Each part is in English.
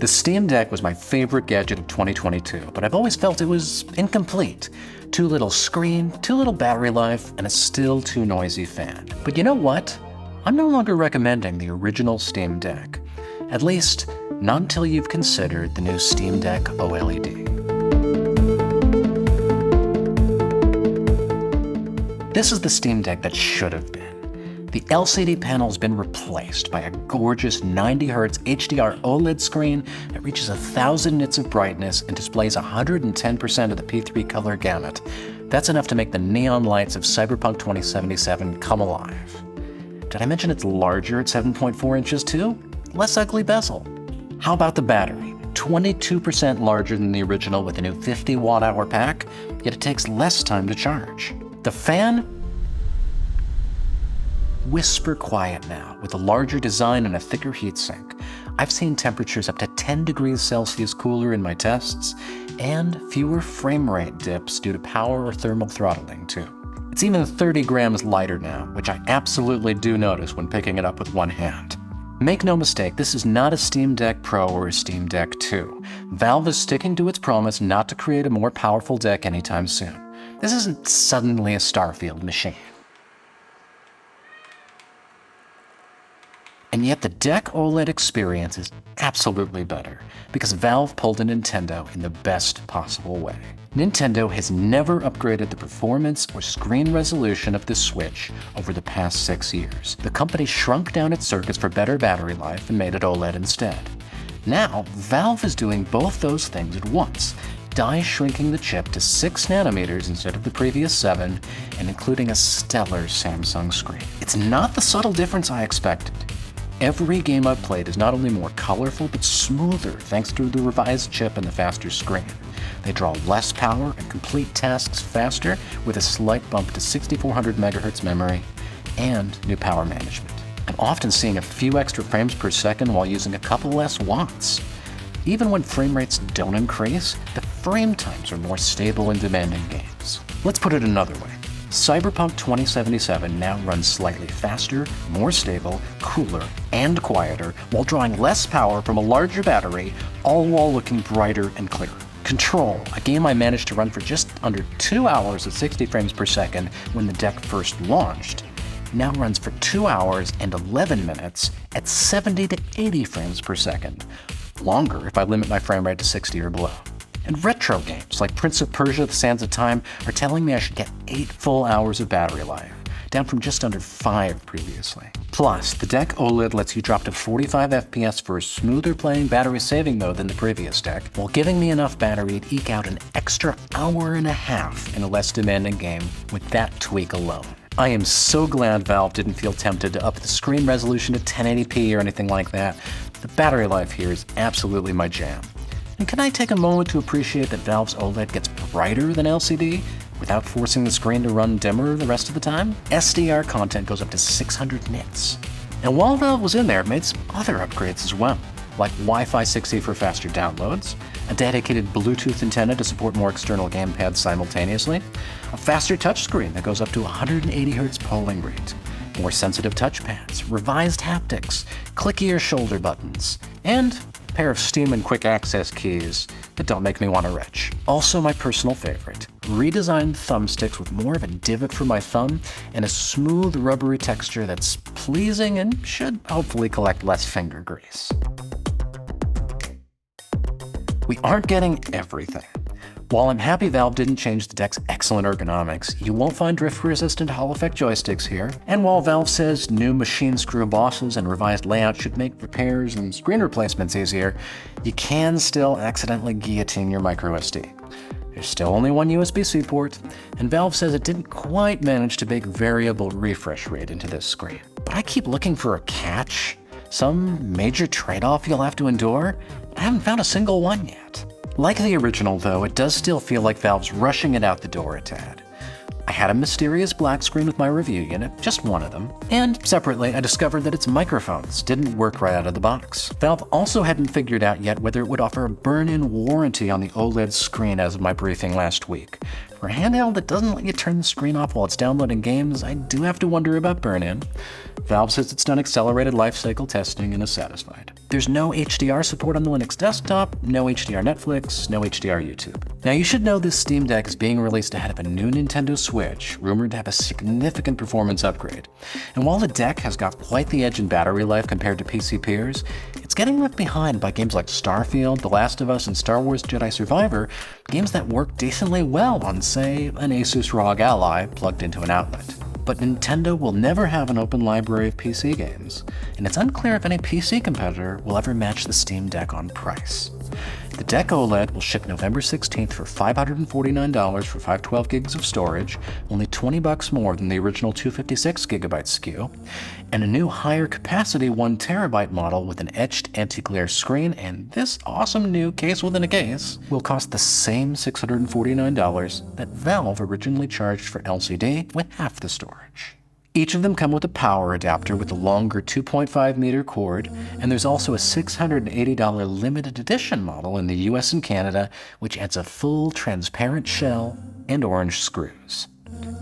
The Steam Deck was my favorite gadget of 2022, but I've always felt it was incomplete. Too little screen, too little battery life, and a still too noisy fan. But you know what? I'm no longer recommending the original Steam Deck. At least, not until you've considered the new Steam Deck OLED. This is the Steam Deck that should have been. The LCD panel's been replaced by a gorgeous 90Hz HDR OLED screen that reaches 1000 nits of brightness and displays 110% of the P3 color gamut. That's enough to make the neon lights of Cyberpunk 2077 come alive. Did I mention it's larger at 7.4 inches too? Less ugly bezel. How about the battery? 22% larger than the original with a new 50 watt-hour pack, yet it takes less time to charge. The fan? Whisper quiet now, with a larger design and a thicker heatsink. I've seen temperatures up to 10 degrees Celsius cooler in my tests, and fewer frame rate dips due to power or thermal throttling too. It's even 30 grams lighter now, which I absolutely do notice when picking it up with one hand. Make no mistake, this is not a Steam Deck Pro or a Steam Deck 2. Valve is sticking to its promise not to create a more powerful deck anytime soon. This isn't suddenly a Starfield machine. And yet the Deck OLED experience is absolutely better, because Valve pulled a Nintendo in the best possible way. Nintendo has never upgraded the performance or screen resolution of the Switch over the past 6 years. The company shrunk down its circuits for better battery life and made it OLED instead. Now, Valve is doing both those things at once, die-shrinking the chip to 6 nanometers instead of the previous 7, and including a stellar Samsung screen. It's not the subtle difference I expected. Every game I've played is not only more colorful, but smoother thanks to the revised chip and the faster screen. They draw less power and complete tasks faster with a slight bump to 6400 MHz memory and new power management. I'm often seeing a few extra frames per second while using a couple less watts. Even when frame rates don't increase, the frame times are more stable in demanding games. Let's put it another way. Cyberpunk 2077 now runs slightly faster, more stable, cooler, and quieter, while drawing less power from a larger battery, all while looking brighter and clearer. Control, a game I managed to run for just under 2 hours at 60 frames per second when the deck first launched, now runs for 2 hours and 11 minutes at 70 to 80 frames per second. Longer if I limit my frame rate to 60 or below. And retro games like Prince of Persia: The Sands of Time are telling me I should get 8 full hours of battery life, down from just under 5 previously. Plus, the Deck OLED lets you drop to 45 FPS for a smoother playing battery saving mode than the previous deck, while giving me enough battery to eke out an extra hour and a half in a less demanding game with that tweak alone. I am so glad Valve didn't feel tempted to up the screen resolution to 1080p or anything like that. The battery life here is absolutely my jam. And can I take a moment to appreciate that Valve's OLED gets brighter than LCD without forcing the screen to run dimmer the rest of the time? SDR content goes up to 600 nits. And while Valve was in there, it made some other upgrades as well, like Wi-Fi 6E for faster downloads, a dedicated Bluetooth antenna to support more external gamepads simultaneously, a faster touchscreen that goes up to 180 Hz polling rate, more sensitive touchpads, revised haptics, clickier shoulder buttons, and a pair of Steam and quick access keys that don't make me want to retch. Also my personal favorite, redesigned thumbsticks with more of a divot for my thumb and a smooth rubbery texture that's pleasing and should hopefully collect less finger grease. We aren't getting everything. While I'm happy Valve didn't change the deck's excellent ergonomics, you won't find drift-resistant Hall effect joysticks here. And while Valve says new machine screw bosses and revised layout should make repairs and screen replacements easier, you can still accidentally guillotine your microSD. There's still only one USB-C port, and Valve says it didn't quite manage to bake variable refresh rate into this screen. But I keep looking for a catch, some major trade-off you'll have to endure. I haven't found a single one yet. Like the original though, it does still feel like Valve's rushing it out the door a tad. I had a mysterious black screen with my review unit, just one of them, and separately I discovered that its microphones didn't work right out of the box. Valve also hadn't figured out yet whether it would offer a burn-in warranty on the OLED screen as of my briefing last week. For a handheld that doesn't let you turn the screen off while it's downloading games, I do have to wonder about burn-in. Valve says it's done accelerated lifecycle testing and is satisfied. There's no HDR support on the Linux desktop, no HDR Netflix, no HDR YouTube. Now you should know this Steam Deck is being released ahead of a new Nintendo Switch, rumored to have a significant performance upgrade. And while the deck has got quite the edge in battery life compared to PC peers, it's getting left behind by games like Starfield, The Last of Us, and Star Wars Jedi Survivor, games that work decently well on, say, an Asus ROG Ally plugged into an outlet. But Nintendo will never have an open library of PC games, and it's unclear if any PC competitor will ever match the Steam Deck on price. The Deck OLED will ship November 16th for $549 for 512 gigs of storage, only $20 more than the original 256GB SKU, and a new higher capacity 1TB model with an etched anti-glare screen and this awesome new case within a case will cost the same $649 that Valve originally charged for LCD with half the storage. Each of them come with a power adapter with a longer 2.5-meter cord, and there's also a $680 limited edition model in the US and Canada, which adds a full transparent shell and orange screws.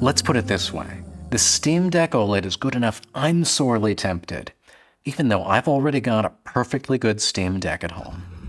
Let's put it this way. The Steam Deck OLED is good enough I'm sorely tempted, even though I've already got a perfectly good Steam Deck at home.